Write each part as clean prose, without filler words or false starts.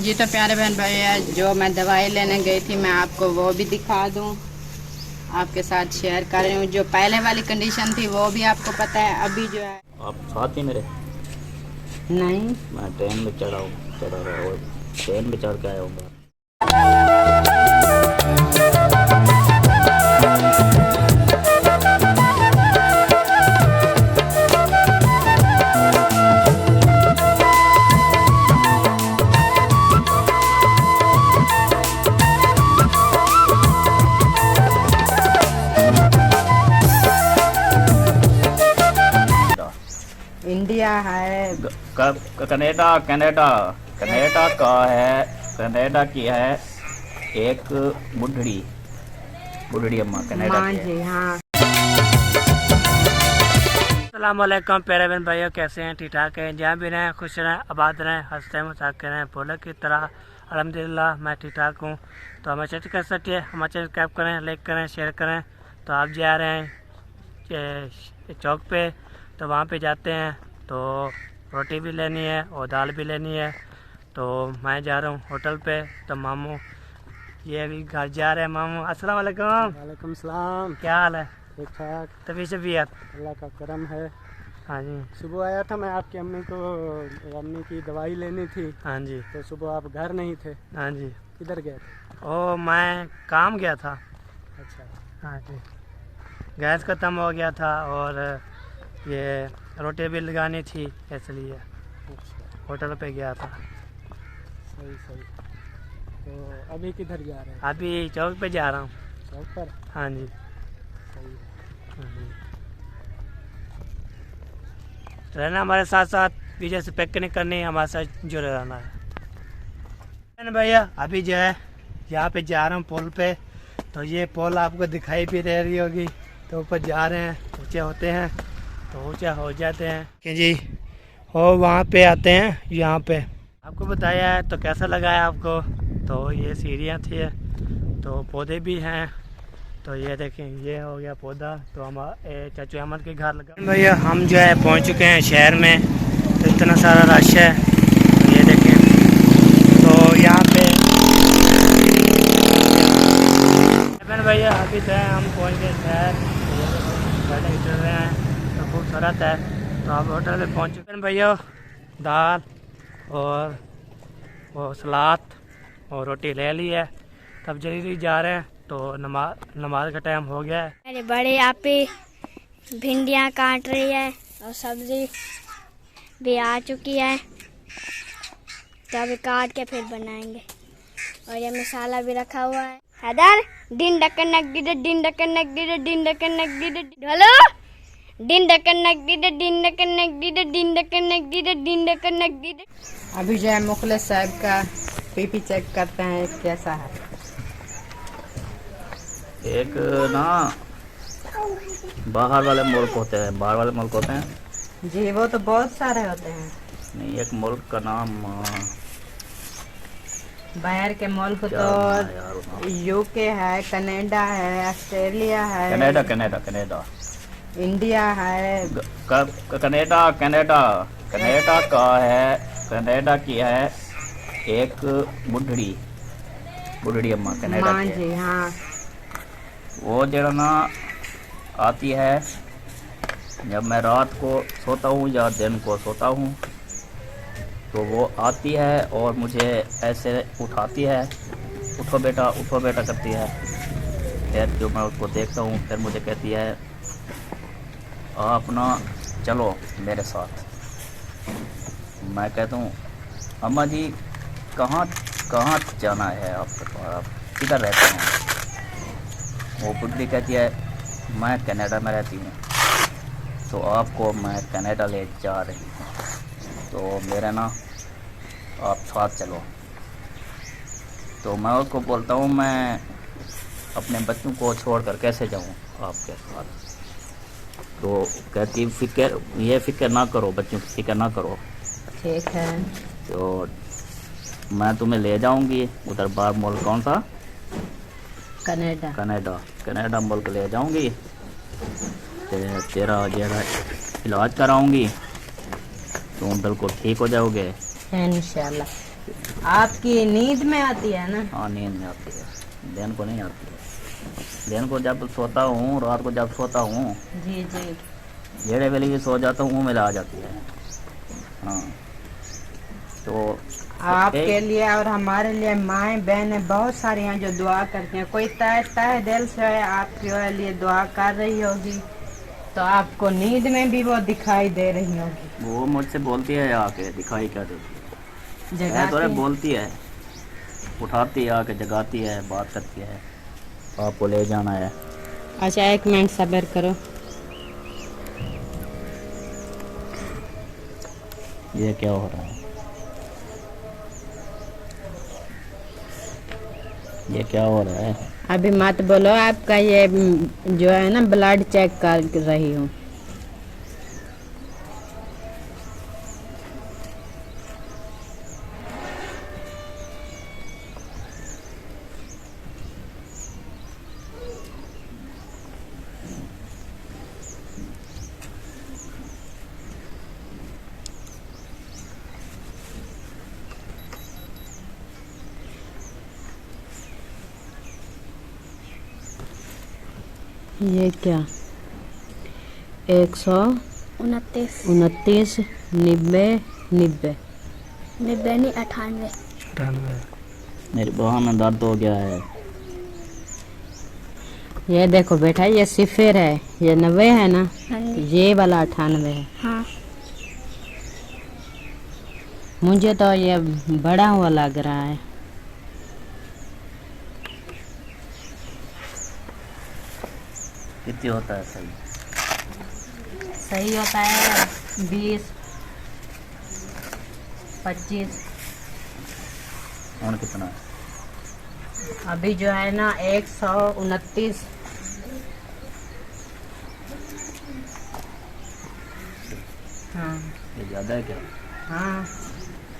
जी तो प्यारे बहन भैया, जो मैं दवाई लेने गई थी मैं आपको वो भी दिखा दूं, आपके साथ शेयर कर रही हूँ। जो पहले वाली कंडीशन थी वो भी आपको पता है। अभी जो है आप साथ ही मेरे। नहीं। मैं ट्रेन में चढ़ा रहा हूँ, ट्रेन में चढ़ के आया हूँ। इंडिया है। कनाडा कनाडा कनाडा का है। कनाडा की है एक बुढ़ड़ी बुढ़ड़ी अम्मा कनाडा माँ की है। जी हाँ। अस्सलामुअलैकुम प्यारे बहन भाइयों, कैसे हैं? ठीक ठाक हैं? जहाँ भी रहें खुश रहें, आबाद रहें, हंसते मजाक रहें, बोले की तरह। अल्हम्दुलिल्लाह मैं ठीक ठाक हूँ। तो हमें चैनल कर सकते हैं, हमारे चैनल सब्सक्राइब करें, लाइक करें, शेयर करें। तो आप जा रहे हैं चौक पे, तो वहाँ पे जाते हैं तो रोटी भी लेनी है और दाल भी लेनी है। तो मैं जा रहा हूँ होटल पे। तो मामू ये अभी घर जा रहे हैं। मामू अस्सलाम वालेकुम। वालेकुम सलाम। क्या हाल है? ठीक ठाक, तभी से भी यार। अल्लाह का करम है। हाँ जी। सुबह आया था मैं, आपकी अम्मी की दवाई लेनी थी। हाँ जी। तो सुबह आप घर नहीं थे, हाँ जी। किधर गए थे? ओ मैं काम गया था। अच्छा हाँ जी। गैस ख़त्म हो गया था और ये रोटी भी लगानी थी, इसलिए अच्छा, होटल पे गया था। सही सही। तो अभी किधर जा रहे हैं? अभी चौक पे जा रहा हूँ। चौक पर? हाँ जी। सही है। हाँ जी। रहना हमारे साथ साथ, पीछे से पैक नहीं करनी, हमारे साथ जुड़े रहना है भैया। अभी जो है यहाँ पे जा रहा हूँ पुल पे। तो ये पुल आपको दिखाई भी दे रही होगी। तो ऊपर जा रहे हैं, ऊँचे होते हैं तो ऊँचा हो जाते हैं कि जी। और वहाँ पे आते हैं, यहाँ पे आपको बताया है। तो कैसा लगा है आपको? तो ये सीढ़ियाँ थी, तो पौधे भी हैं। तो ये देखें, ये हो गया पौधा। तो हमारे चाचू अहमद के घर लगा भैया। हम जो है पहुंच चुके हैं शहर में। तो इतना सारा रश है, तो ये देखें। तो यहाँ पे भैया अभी जो है हम पहुंच गए शहर। गाड़ी चल रहे हैं तो खूबसूरत है। तो आप होटल पे पहुंच चुके हैं भैया। दाल और वो सलाद और रोटी ले ली है। तब जल्दी जा रहे हैं। तो नमाज का टाइम हो गया है। मेरे बड़े यहाँ पे भिंडियाँ काट रही है और सब्जी भी आ चुकी है। तो अभी काट के फिर बनाएंगे। और ये मसाला भी रखा हुआ है। हैदर दिन डकन नक डी दिन डकन नक डी दिन डकन नक डी हेलो दिन डकन नक डी दिन डकन नक डी दिन डकन नक डी दिन डकन नक डी। अभी जो है मुखलिस साहब का पीपी चेक करते हैं कैसा है। एक ना बाहर वाले मुल्क होते हैं, बाहर वाले मुल्क होते हैं। जी वो तो बहुत सारे होते हैं। नहीं, एक मुल्क का नाम बाहर के मुल्क क्या नाम है यार तो यूके है, कनाडा है, ऑस्ट्रेलिया है, कनाडा कनाडा कनाडा इंडिया है। कनाडा कनाडा कनाडा का है। कनाडा की है एक बुढ़ड़ी बुढ़ड़ी अम्मा कनाडा माँ की है। जी हाँ। वो जरा ना आती है जब मैं रात को सोता हूँ या दिन को सोता हूँ। तो वो आती है और मुझे ऐसे उठाती है, उठो बेटा करती है। फिर जो मैं उसको देखता हूँ, फिर मुझे कहती है आप ना चलो मेरे साथ। मैं कहता हूँ अम्मा जी कहाँ कहाँ जाना है आपको, आप किधर रहते हैं? वो बुढ़ी कहती है मैं कनाडा में रहती हूँ, तो आपको मैं कनाडा ले जा रही हूँ। तो मेरा ना आप साथ चलो। तो मैं उसको बोलता हूँ मैं अपने बच्चों को छोड़कर कैसे जाऊँ आपके साथ? तो कहती फिक्र ना करो, बच्चों की फिक्र ना करो। ठीक है। तो मैं तुम्हें ले जाऊंगी उधर बाहर मुल्क, कौन सा? कनाडा। कनाडा कनाडा मुल्क ले जाऊंगी। तेरा जरा इलाज कराऊंगी, तुम बिल्कुल ठीक हो जाओगे। इंशाल्लाह। आती है। आपकी नींद में आती है ना? हाँ नींद में आती है, दिन को नहीं आती है। दिन को जब सोता हूँ, रात को जब सोता हूँ, जी जी। जेड़े वेले भी सो जाता हूँ मुँह में आ जाती है। हाँ तो आपके एक- लिए और हमारे लिए माएँ बहनें बहुत सारी हैं जो दुआ करती हैं। कोई तहे दिल से आपके लिए दुआ कर रही होगी, तो आपको नींद में भी वो दिखाई दे रही होगी। वो मुझसे बोलती है आके, दिखाई क्या देती है, जगाती तो है। बोलती है, उठाती है आके, जगाती है, बात करती है, आपको ले जाना है। अच्छा 1 मिनट सब्र करो। ये क्या हो रहा है, ये क्या हो रहा है? अभी मत बोलो, आपका ये जो है ना ब्लड चेक कर रही हूँ। ये क्या 29 129 90 90 90 नहीं 98। 98। मेरी बाहों में दर्द हो गया है। ये देखो बेटा, ये सिफर है, ये 90 है ना, हाँ जी। ये वाला 98 है। हाँ मुझे तो ये बड़ा हुआ लग रहा है। कितनी होता है सही? सही होता है 20 25। और कितना है? अभी जो है ना 129। हाँ ये ज़्यादा है क्या? हाँ,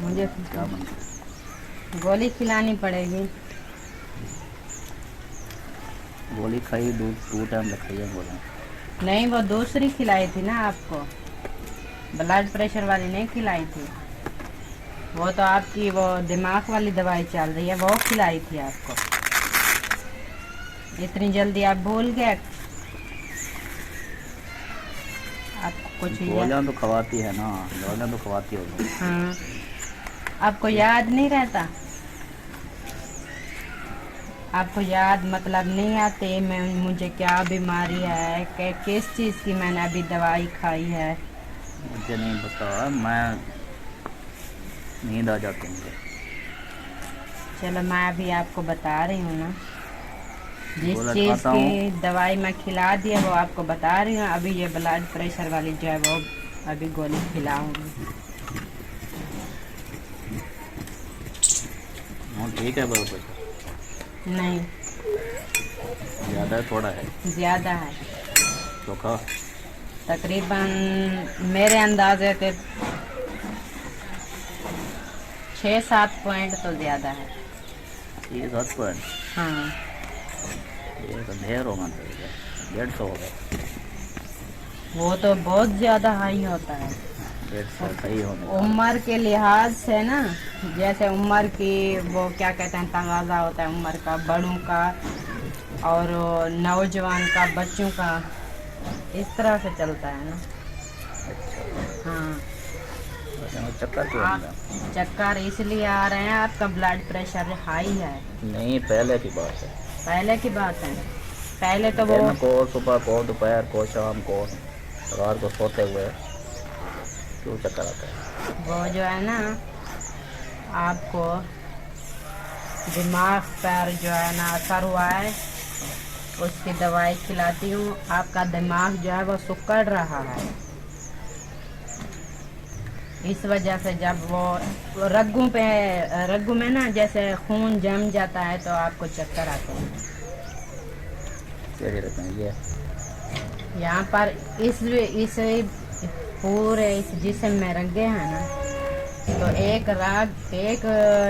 मुझे क्या बनता गोली खिलानी पड़ेगी। है? गोली खाई, 2 टाइम खाई है गोली। नहीं, वो दूसरी खिलाई थी ना आपको, ब्लड प्रेशर वाली नहीं खिलाई थी। वो तो आपकी वो दिमाग वाली दवाई चल रही है, वो खिलाई थी आपको। इतनी जल्दी आप भूल गए? आपको कुछ गोलियाँ तो खवाती है ना, गोलियाँ तो खवाती होगी। हाँ, आपको याद नहीं रहता? आपको याद मतलब नहीं आते मैं मुझे क्या बीमारी है, किस चीज़ की मैंने अभी दवाई खाई है? मुझे नहीं पता, मैं नींद आ जाती है मुझे। चलो मैं अभी आपको बता रही हूँ ना, जिस गोला चीज़ खाता की दवाई मैं खिला दी है वो आपको बता रही हूँ। अभी ये ब्लड प्रेशर वाली जो है वो अभी गोली खिलाऊंगी। हाँ ठीक है, बराबर। नहीं, ज़्यादा है थोड़ा है? ज़्यादा है। तो खा। तकरीबन मेरे अंदाजे से 6-7 पॉइंट तो ज़्यादा है। ये 7 पॉइंट? हाँ, ये तो ढेर होना चाहिए, 150 हो गया। वो तो बहुत ज़्यादा हाई होता है 150 सही होने का। उम्र के लिहाज से ना। जैसे उम्र की वो क्या कहते हैं, तगाजा होता है उम्र का, बड़ों का और नौजवान का, बच्चों का, इस तरह से चलता है ना। हाँ, चक्कर क्यों आप आ रहा? चक्कर इसलिए आ रहे हैं, आपका ब्लड प्रेशर हाई है। नहीं, पहले की बात है। पहले की बात है, पहले तो वो दिन को, सुबह को, दोपहर को, शाम को, रात को सोते हुए क्यों चक्कर आता है? वो जो है ना, आपको दिमाग पर जो है ना असर हुआ है, उसकी दवाई खिलाती हूँ। आपका दिमाग जो है वो सिकुड़ रहा है, इस वजह से जब वो रग्गू में ना जैसे खून जम जाता है तो आपको चक्कर आते हैं। कैसे रहते हैं ये? यहाँ पर इस पूरे इस जिस्म में रग्गे हैं ना, तो एक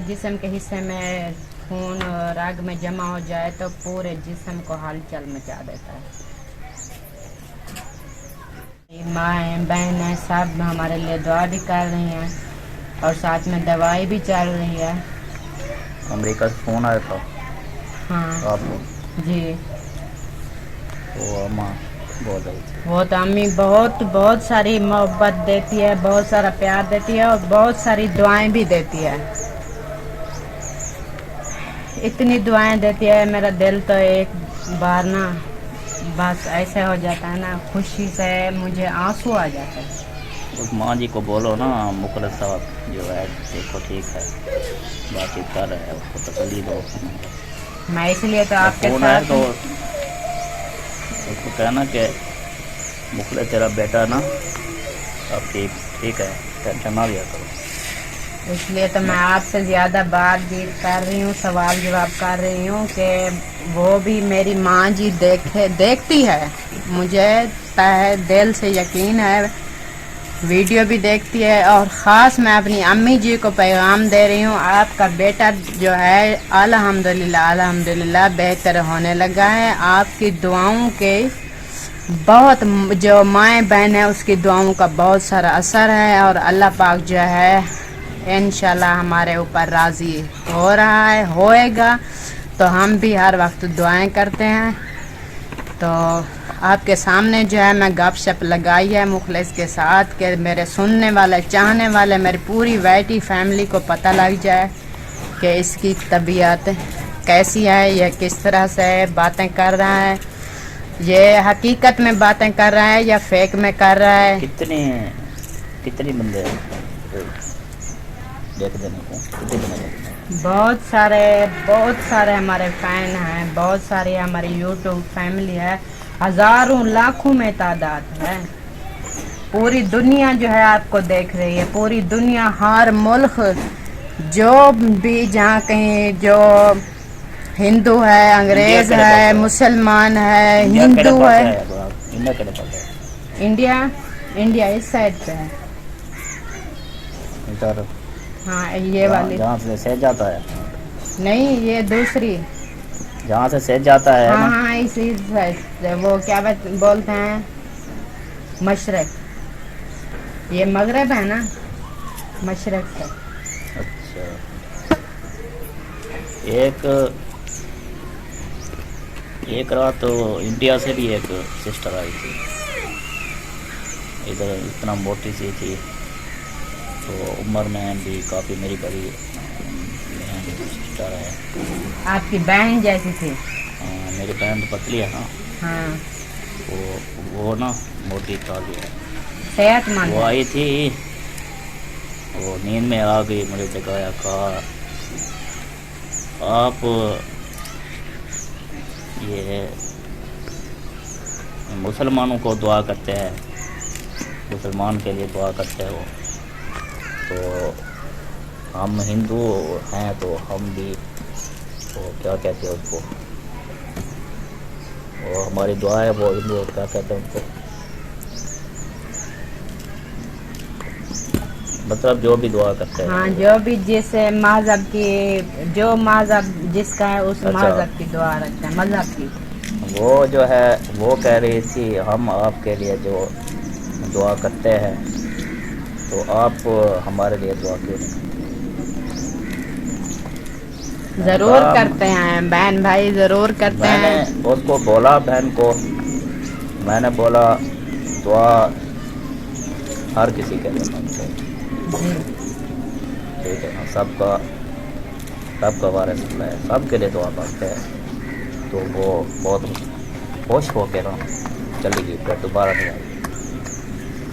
जिस्म के हिस्से में खून रग में जमा हो जाए तो पूरे जिस्म को हलचल मचा देता है। माएँ बहनें सब हमारे लिए दुआ भी कर रही हैं और साथ में दवाई भी चल रही है। अमेरिका से फ़ोन आया था हाँ आपको? जी। वो अम्मा बोल रही थी। वो तो अम्मी बहुत सारी मोहब्बत देती है, बहुत सारा प्यार देती है और बहुत सारी दुआएं भी देती है। इतनी दुआएं देती है, मेरा दिल तो एक बार ना बस ऐसे हो जाता है ना, खुशी से मुझे आंसू आ जाते हैं। उस माँ जी को बोलो ना, मुखलिस साहब जो है देखो ठीक है, बातचीत कर रहे हैं, उसको तसल्ली दो। मैं इसलिए तो आपके फ़ोन आया साथ तो उसको कहना कि मुखलिस तेरा बेटा ना अब ठीक है, टेंशन ना लिया करो। इसलिए तो मैं आपसे ज़्यादा बातचीत कर रही हूँ, सवाल जवाब कर रही हूँ कि वो भी मेरी माँ जी देखती है। मुझे तहे दिल से यकीन है, वीडियो भी देखती है। और ख़ास मैं अपनी अम्मी जी को पैगाम दे रही हूँ, आपका बेटा जो है अल्हम्दुलिल्लाह अल्हम्दुलिल्लाह बेहतर होने लगा है। आपकी दुआओं के बहुत, जो माएँ बहन है उसकी दुआओं का बहुत सारा असर है और अल्लाह पाक जो है इंशाल्लाह हमारे ऊपर राज़ी हो रहा है, होएगा। तो हम भी हर वक्त दुआएं करते हैं। तो आपके सामने जो है मैं गपशप लगाई है मुखलिस के साथ कि मेरे सुनने वाले, चाहने वाले, मेरी पूरी वैटी फैमिली को पता लग जाए कि इसकी तबीयत कैसी है, यह किस तरह से बातें कर रहा है, ये हकीकत में बातें कर रहा है या फेक में कर रहा है। कितनी बंदे हैं देख देने को? कितने बंदे? बहुत सारे हमारे फैन हैं, बहुत सारी हमारी यूट्यूब फैमिली है, हजारों लाखों में तादाद है। पूरी दुनिया जो है आपको देख रही है, पूरी दुनिया, हर मुल्क जो भी, जहाँ कहीं जो हिंदू है, अंग्रेज है, मुसलमान है, हिंदू है। इंडिया इस साइड पे है। इधर हाँ ये वाली, जहाँ से सेज जाता है? नहीं ये दूसरी, जहाँ से सेज जाता है हाँ ना? हाँ इसी साइड से। वो क्या बोलते हैं, मशरक, ये मगरब है ना, मशरक से। अच्छा, एक रात तो इंडिया से भी एक सिस्टर आई थी, इधर इतना मोटी सी थी, तो उम्र में भी काफ़ी मेरी बड़ी बहन सिस्टर है। आपकी बहन जैसी थी? हाँ, मेरी बहन तो पतली है ना। हाँ, वो ना मोटी ताज़ी है, सेहतमंद वो है। आई थी, वो नींद में आ गई, मुझे जगाया, कहा आप ये मुसलमानों को दुआ करते हैं, मुसलमान के लिए दुआ करते हो, तो हम हिंदू हैं तो हम भी, तो क्या कहते हैं उसको, वो हमारी दुआ है, वो हिंदू क्या कहते हैं उनको, मतलब जो भी दुआ करते हैं। हाँ, जो भी जिस मजहब की, जो मजहब जिसका है उस अच्छा। मजहब की दुआ रखते हैं, मजहब की। वो जो है वो कह रही थी हम आपके लिए जो दुआ करते हैं, तो आप हमारे लिए दुआ क्यों नहीं? जरूर करते हैं बहन भाई, जरूर करते हैं। मैंने उसको बोला, बहन को मैंने बोला दुआ हर किसी के लिए मांगते हैं, ठीक है ना, सबका वारिस अल्लाह है, सबके लिए दुआ मांगते हैं। तो वो बहुत खुश हो के ना चली गई, फिर दोबारा नहीं आई,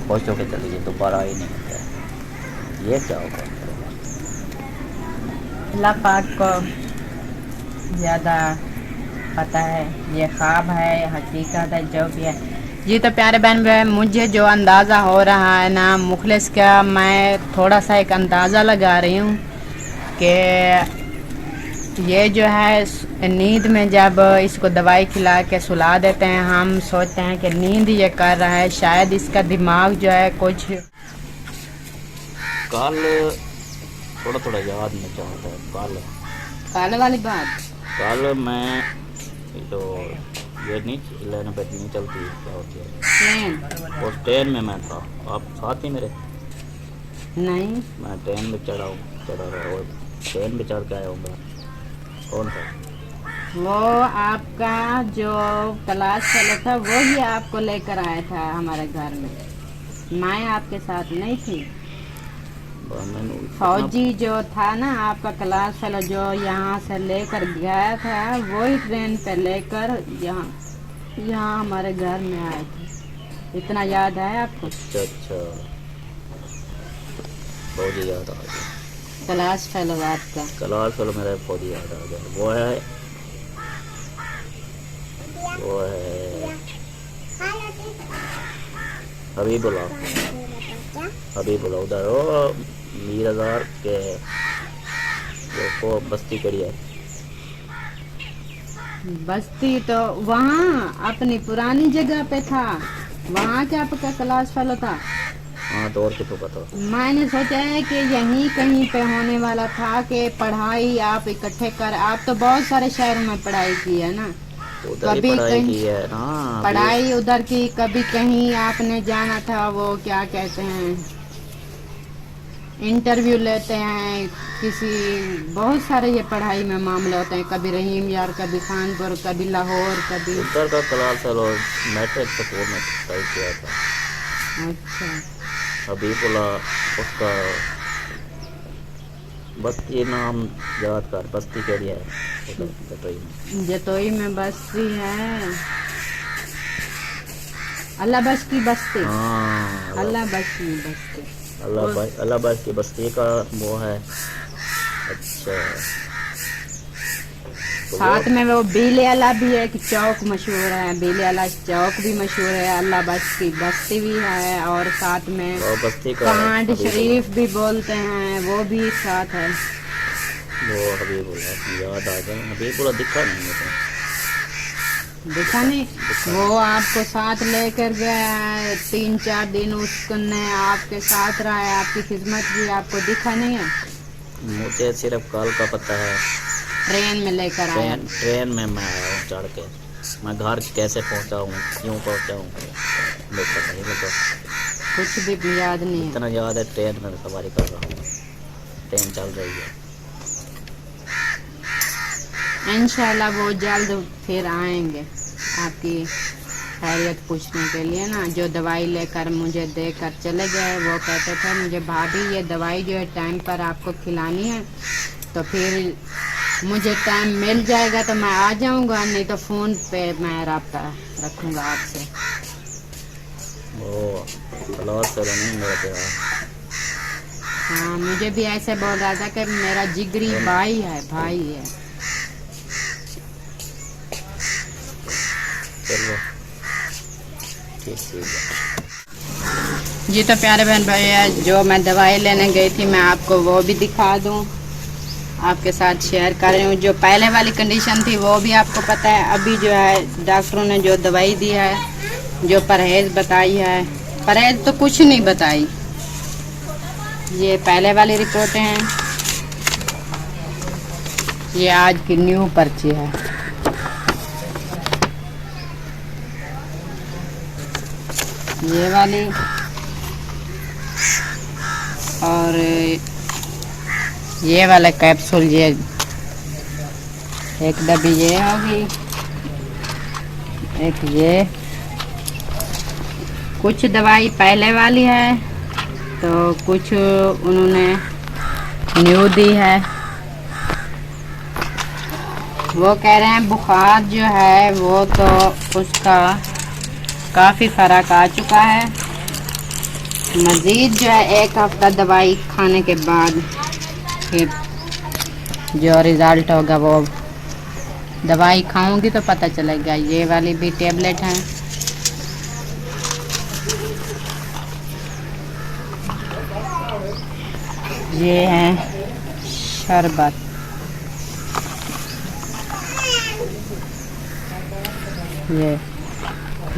खुश होकर चली गई, दोबारा आई नहीं है। ये क्या होगा? अल्लाह पाक को ज़्यादा पता है, ये ख्वाब है, हकीकत है, जो भी है। जी तो प्यारे बहन भाई, मुझे जो अंदाज़ा हो रहा है ना मुखलिस का, मैं थोड़ा सा एक अंदाज़ा लगा रही हूँ कि ये जो है नींद में जब इसको दवाई खिला के सुला देते हैं, हम सोचते हैं कि नींद ये कर रहा है, शायद इसका दिमाग जो है कुछ कल थोड़ा याद नहीं चाहता है। काले वाली बात, कल मैं जो ये नहीं पे नहीं चलती, क्या होती है, उस ट्रेन में मैं था, आप साथ ही मेरे, नहीं, मैं ट्रेन में चढ़ा रहा और ट्रेन में चढ़ के आया हूँ। कौन था? वो आपका जो क्लास फेलो था वो ही आपको लेकर आया था हमारे घर में। मैं आपके साथ नहीं थी। मैंने फौजी जो था ना आपका क्लास फेलो, जो यहाँ से लेकर गया था, वही ट्रेन पे लेकर यहाँ हमारे घर में आए थे। इतना याद है आपको? अच्छा, फौजी याद आ गया। क्लास फेलो आपका। क्लास वाला मेरा फौजी याद आ गया। वो है हबीबुल्ला उधर वो मीर हजार के वो बस्ती करी है। बस्ती तो वहाँ अपनी पुरानी जगह पे था, वहाँ क्या आपका क्लास फेलो था? हाँ, तो और कितो पता। मैंने सोचा है कि यहीं कहीं पे होने वाला था कि पढ़ाई आप इकट्ठे कर। आप तो बहुत सारे शहरों में पढ़ाई की है ना, उधर ही कभी पढ़ाई कहीं की है ना। पढ़ाई उधर की, कभी कहीं आपने जाना था, वो क्या कहते हैं, इंटरव्यू लेते हैं किसी, बहुत सारे ये पढ़ाई में मामले होते हैं, कभी रहीम यार, कभी कानपुर, कभी लाहौर, कभी। उधर का क्लास वाला मैट्रिक स्कूल में पढ़ाई किया था। अच्छा, हबीबुल्ला उसका बस्ती नाम याद कर, बस्ती करी है उधर जतोई में। जतोई में बस्ती है, अल्लाह बस की बस्ती। हाँ, अल्लाह बस की बस्ती। अल्लाह बस की बस्ती का वो है। अच्छा, तो साथ में वो बीले अला भी है, एक चौक मशहूर है, बीले अला चौक भी मशहूर है, अल्लाह बस की बस्ती भी है, और साथ में वो बस्ती का कांड शरीफ भी बोलते हैं, वो भी साथ है। वो हबीबुल्ला याद आ गया। हबीबुल्ला दिखा नहीं मुझे। देखा नहीं, वो आपको साथ लेकर गया है, 3-4 दिन उसने आपके साथ रहा है, आपकी खिदमत की, आपको दिखा नहीं है? मुझे सिर्फ कल का पता है। ट्रेन में लेकर आया। ट्रेन में मैं आया हूँ चढ़ के। मैं घर कैसे पहुँचा हूँ, क्यों पहुँचा हूँ, मुझे पता नहीं। मुझे कुछ भी याद नहीं है। इतना याद है, ट्रेन में सवारी कर रहा हूँ, ट्रेन चल रही है। इंशाल्लाह वो जल्द फिर आएंगे आपकी खैरियत पूछने के लिए ना। जो दवाई लेकर मुझे देकर चले गए, वो कहते थे मुझे भाभी ये दवाई जो है टाइम पर आपको खिलानी है, तो फिर मुझे टाइम मिल जाएगा तो मैं आ जाऊंगा, नहीं तो फ़ोन पे मैं रब्ता रखूंगा आपसे। वो क्लास वाला नहीं मेरा प्यार। हाँ, मुझे भी ऐसे बोल रहा था कि मेरा जिगरी भाई है। चलो ठीक है। जी तो प्यारे बहन भैया, जो मैं दवाई लेने गई थी मैं आपको वो भी दिखा दूं, आपके साथ शेयर कर रही हूँ। जो पहले वाली कंडीशन थी वो भी आपको पता है। अभी जो है डॉक्टरों ने जो दवाई दी है, जो परहेज बताई है, परहेज तो कुछ नहीं बताई। ये पहले वाली रिपोर्टें हैं, ये आज की न्यू पर्ची है। ये वाली, और ये वाला कैप्सूल, ये एक डब्बी ये होगी, एक ये। कुछ दवाई पहले वाली है तो कुछ उन्होंने न्यू दी है। वो कह रहे हैं बुखार जो है वो तो उसका काफ़ी फर्क आ चुका है। मज़ीद जो है 1 हफ्ता दवाई खाने के बाद फिर जो रिज़ल्ट होगा वो दवाई खाऊंगी तो पता चलेगा। ये वाली भी टेबलेट है। ये है शरबत।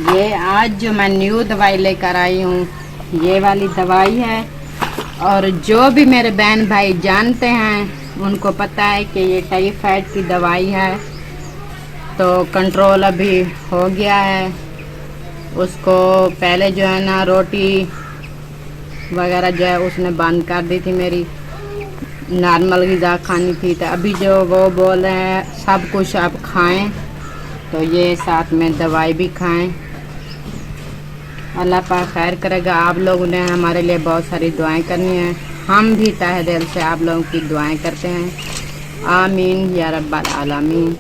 ये आज जो मैं न्यू दवाई लेकर आई हूँ, ये वाली दवाई है। और जो भी मेरे बहन भाई जानते हैं उनको पता है कि ये टाइफाइड की दवाई है। तो कंट्रोल अभी हो गया है। उसको पहले जो है ना रोटी वगैरह जो है उसने बंद कर दी थी, मेरी नॉर्मल ग़िज़ा खानी थी। तो अभी जो वो बोल रहे हैं सब कुछ आप खाएं, तो ये साथ में दवाई भी खाएं। अल्लाह पाक खैर करेगा। आप लोगों ने हमारे लिए बहुत सारी दुआएं करनी है, हम भी तहे दिल से आप लोगों की दुआएं करते हैं। आमीन या रब्बल आलमीन।